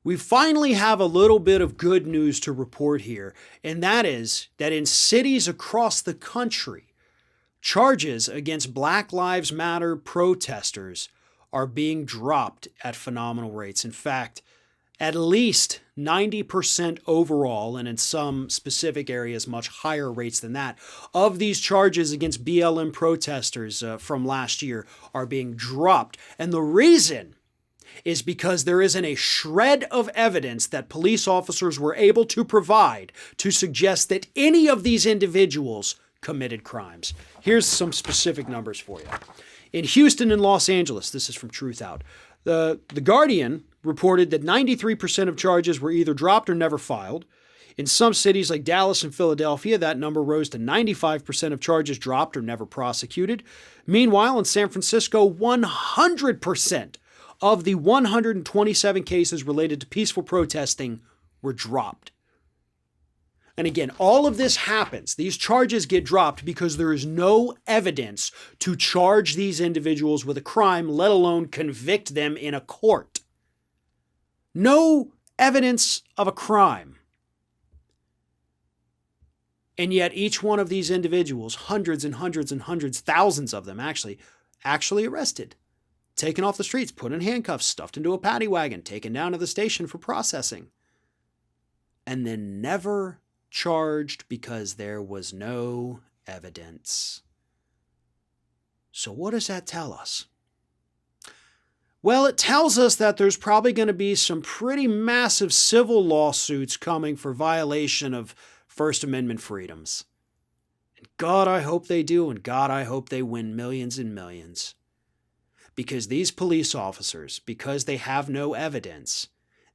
We finally have a little bit of good news to report here, and that is that in cities across the country, charges against Black Lives Matter protesters are being dropped at phenomenal rates. In fact, at least 90% overall, and in some specific areas, much higher rates than that, of these charges against BLM protesters from last year are being dropped. And the reason is because there isn't a shred of evidence that police officers were able to provide to suggest that any of these individuals committed crimes. Here's some specific numbers for you. In Houston and Los Angeles, this is from Truthout, the Guardian reported that 93% of charges were either dropped or never filed. In some cities like Dallas and Philadelphia, that number rose to 95% of charges dropped or never prosecuted. Meanwhile, in San Francisco, 100% of the 127 cases related to peaceful protesting were dropped. And again, all of this happens, these charges get dropped because there is no evidence to charge these individuals with a crime, let alone convict them in a court. No evidence of a crime. And yet each one of these individuals, hundreds and hundreds and hundreds, thousands of them actually arrested, taken off the streets, put in handcuffs, stuffed into a paddy wagon, taken down to the station for processing, and then never charged because there was no evidence. So what does that tell us? Well, it tells us that there's probably going to be some pretty massive civil lawsuits coming for violation of First Amendment freedoms. And God, I hope they do, and God, I hope they win millions and millions. Because these police officers, because they have no evidence,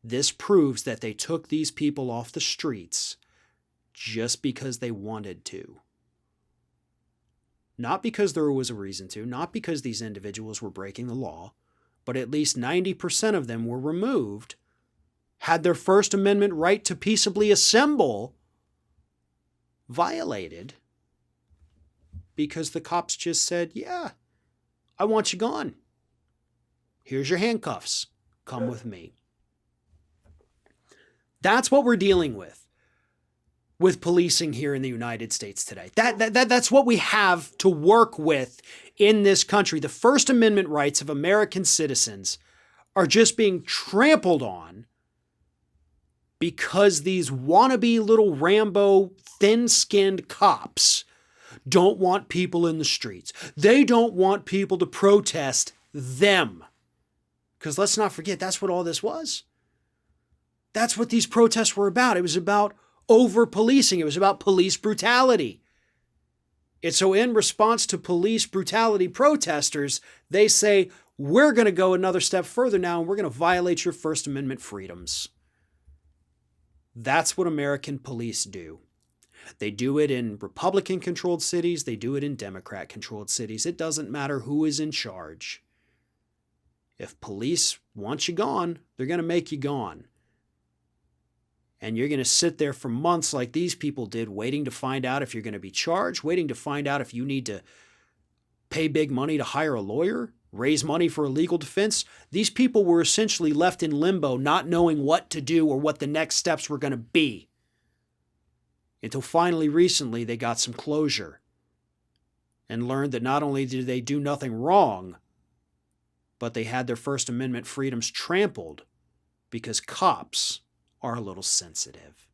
this proves that they took these people off the streets just because they wanted to. Not because there was a reason to, not because these individuals were breaking the law, but at least 90% of them were removed, had their First Amendment right to peaceably assemble violated because the cops just said, yeah, I want you gone. Here's your handcuffs. Come with me. That's what we're dealing with policing here in the United States today. That's what we have to work with in this country. The First Amendment rights of American citizens are just being trampled on because these wannabe little Rambo, thin-skinned cops don't want people in the streets. They don't want people to protest them. Because let's not forget, that's what all this was. That's what these protests were about. It was about over-policing. It was about police brutality. And so in response to police brutality protesters, they say, we're going to go another step further now, and we're going to violate your First Amendment freedoms. That's what American police do. They do it in Republican-controlled cities. They do it in Democrat-controlled cities. It doesn't matter who is in charge. If police want you gone, they're going to make you gone. And you're going to sit there for months like these people did, waiting to find out if you're going to be charged, waiting to find out if you need to pay big money to hire a lawyer, raise money for a legal defense. These people were essentially left in limbo, not knowing what to do or what the next steps were going to be. Until finally, recently, they got some closure and learned that not only did they do nothing wrong, but they had their First Amendment freedoms trampled because cops are a little sensitive.